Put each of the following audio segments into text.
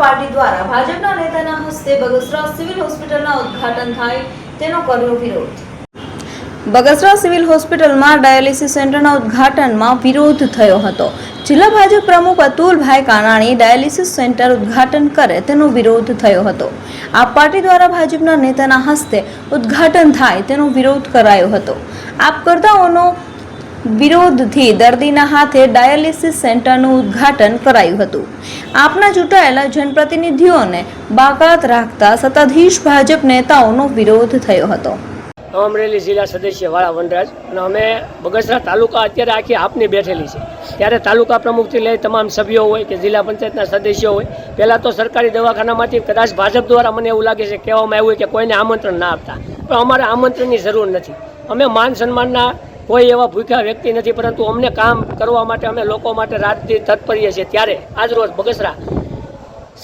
Party દ્વારા ભાજપના નેતાના હસ્તે બગસરા સિવિલ હોસ્પિટલના ઉદ્ઘાટન થાય તેનો કર્યો વિરોધ। બગસરા સિવિલ હોસ્પિટલમાં ડાયાલિસિસ સેન્ટરના ઉદ્ઘાટનમાં વિરોધ થયો હતો। જિલ્લા ભાજપ પ્રમુખ અતુલભાઈ કાનાણી ડાયાલિસિસ સેન્ટર ઉદ્ઘાટન કરે તેનો વિરોધ થયો હતો। આપ પાર્ટી દ્વારા ભાજપના નેતાના હસ્તે ઉદ્ઘાટન થાય તેનો વિરોધ કરાયો હતો। આપકર્તાઓનો વિરોધથી દર્દીના હાથે ડાયાલિસિસ સેન્ટરનું ઉદ્ઘાટન કરાયું હતું। આપના ચૂંટાયેલા જનપ્રતિનિધિઓને બાકાત રાખતા સત્તાધીશ ભાજપ નેતાઓનો વિરોધ થયો હતો। અમરેલી જિલ્લા સદસ્ય વાળા વનરાજ અને અમે બગસરા તાલુકા અત્યારે આખી આપની બેઠેલી છે, ત્યારે તાલુકા પ્રમુખથી લઈ તમામ સભ્યો હોય કે જિલ્લા પંચાયતના સદસ્યો હોય, પહેલાં તો સરકારી દવાખાનામાંથી કદાચ ભાજપ દ્વારા મને એવું લાગે છે કહેવામાં આવ્યું કે કોઈને આમંત્રણ ના આપતા, પણ અમારે આમંત્રણની જરૂર નથી। અમે માન સન્માનના કોઈ એવા ભૂખ્યા વ્યક્તિ નથી, પરંતુ અમને કામ કરવા માટે અમે લોકો માટે રાતથી તત્પર્ય છે। ત્યારે આજરોજ બગસરા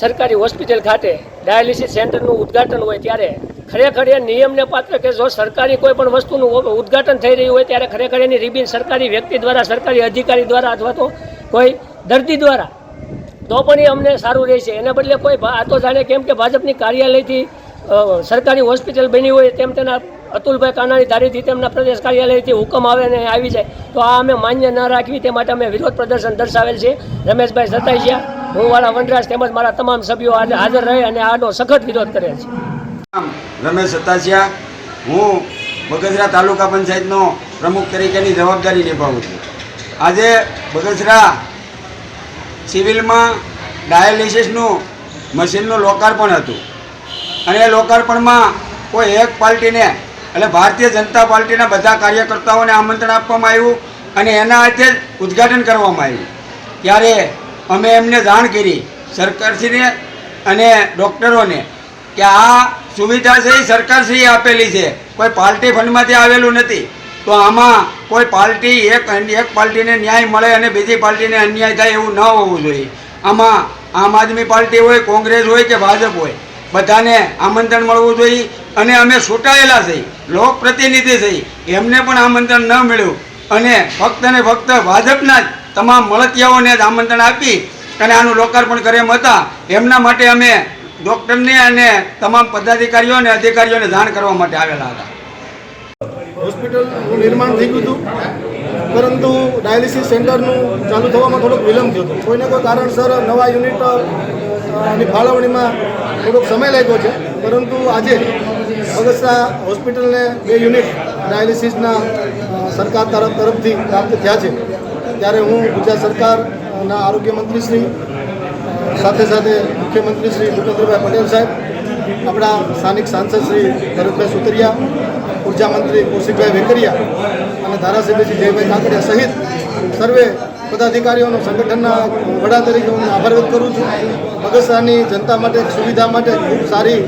સરકારી હોસ્પિટલ ખાતે ડાયાલિસિસ સેન્ટરનું ઉદ્ઘાટન હોય ત્યારે ખરેખર એ નિયમને પાત્ર કે જો સરકારી કોઈ પણ વસ્તુનું ઉદ્ઘાટન થઈ રહ્યું હોય ત્યારે ખરેખર એની રિબિન સરકારી વ્યક્તિ દ્વારા, સરકારી અધિકારી દ્વારા અથવા તો કોઈ દર્દી દ્વારા તો પણ એ અમને સારું રહેશે। એના બદલે કોઈ આ તો જાણે કેમ કે ભાજપની કાર્યાલયથી સરકારી હોસ્પિટલ બની હોય તેમ તેના અતુલભાઈ કાનાણી ધારીથી તેમના પ્રદેશ કાર્યાલયથી હુકમ આવે ને આવી જાય, તો આ અમે માન્ય ન રાખવી તે માટે અમે વિરોધ પ્રદર્શન દર્શાવેલ છે। રમેશભાઈ સતાઈયા, હું વાળા વનરાજ તેમજ મારા તમામ સભ્યો આજે હાજર રહે અને આનો સખત વિરોધ કરે છે। રમેશ સતાસિયા, હું બગસરા તાલુકા પંચાયતનો પ્રમુખ તરીકેની જવાબદારી નિભાવું છું। આજે બગસરા સિવિલમાં ડાયાલિસિસનું મશીનનું લોકાર્પણ હતું અને એ લોકાર્પણમાં કોઈ એક પાર્ટીને એટલે ભારતીય જનતા પાર્ટીના બધા કાર્યકર્તાઓને આમંત્રણ આપવામાં આવ્યું અને એના હાથે જ ઉદ્ઘાટન કરવામાં આવ્યું। ત્યારે અમે એમને જાણ કરી સરકારશ્રીને અને ડૉક્ટરોને કે આ સુવિધા છે એ સરકારશ્રીએ આપેલી છે, કોઈ પાર્ટી ફંડમાંથી આવેલું નથી, તો આમાં કોઈ પાર્ટી એક પાર્ટીને ન્યાય મળે અને બીજી પાર્ટીને અન્યાય થાય એવું ન હોવું જોઈએ। આમાં આમ આદમી પાર્ટી હોય, કોંગ્રેસ હોય કે ભાજપ હોય, બધાને આમંત્રણ મળવું જોઈએ અને અમે ચૂંટાયેલા છીએ, લોકપ્રતિનિધિ છીએ, એમને પણ આમંત્રણ ન મળ્યું અને ફક્ત ને ફક્ત ભાજપના જ તમામ મળતિયાઓને જ આમંત્રણ આપી અને આનું લોકાર્પણ કરે એમ હતા। એમના માટે અમે ડૉક્ટરને અને તમામ પદાધિકારીઓ અને અધિકારીઓને જાણ કરવા માટે આવેલા હતા। હોસ્પિટલનું નિર્માણ થઈ ગયું હતું, પરંતુ ડાયાલિસિસ સેન્ટરનું ચાલુ થવામાં થોડોક વિલંબ થયો હતો। કોઈને કોઈ કારણસર નવા યુનિટની ફાળવણીમાં થોડોક સમય લાગ્યો છે, પરંતુ આજે બગસરા હોસ્પિટલને 2 યુનિટ ડાયાલિસિસના સરકાર તરફથી પ્રાપ્ત થયા છે। ત્યારે હું ગુજરાત સરકારના આરોગ્ય મંત્રીશ્રી સાથે સાથે મુખ્યમંત્રી શ્રી ભૂપેન્દ્રભાઈ પટેલ સાહેબ, આપણા સ્થાનિક સાંસદ શ્રી ભરતભાઈ સુતરિયા, ઉર્જા મંત્રી કૌશિકભાઈ વેકરિયા અને ધારાસભ્ય શ્રી જયભાઈ કાકડિયા સહિત સર્વે પદાધિકારીઓનો સંગઠનના વડા તરીકે હું આભાર વ્યક્ત કરું છું। બગસરાની જનતા માટે સુવિધા માટે ખૂબ સારી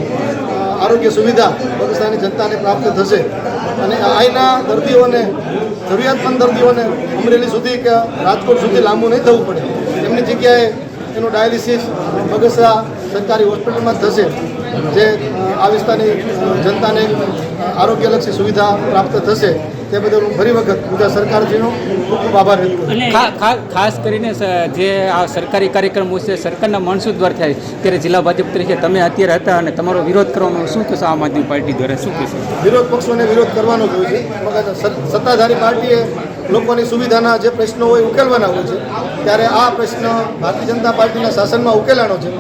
આરોગ્ય સુવિધા બગસરાની જનતાને પ્રાપ્ત થશે અને અહીંના દર્દીઓને, જરૂરિયાતમંદ દર્દીઓને અમરેલી સુધી કે રાજકોટ સુધી લાંબુ નહીં થવું પડે, એમની જગ્યાએ એનું ડાયાલિસિસ બગસરા સરકારી હોસ્પિટલમાં થશે, જે આ વિસ્તારની જનતાને આરોગ્યલક્ષી સુવિધા પ્રાપ્ત થશે। તે બદલ હું ફરી વખત ગુજરાત સરકારશ્રીનો ખૂબ ખૂબ આભાર વ્યક્ત કરું છું। ખાસ કરીને જે આ સરકારી કાર્યક્રમો છે સરકારના મનસૂર દ્વારા થાય ત્યારે જિલ્લા ભાજપ તરીકે તમે અત્યારે હતા અને તમારો વિરોધ કરવામાં શું કહેશો? આમ આદમી પાર્ટી દ્વારા શું કહેશો? વિરોધ પક્ષોને વિરોધ કરવાનો જ હોય છે, સત્તાધારી પાર્ટીએ લોકોની સુવિધાના જે પ્રશ્નો હોય ઉકેલવાના હોય છે, ત્યારે આ પ્રશ્ન ભારતીય જનતા પાર્ટીના શાસનમાં ઉકેલાનો છે।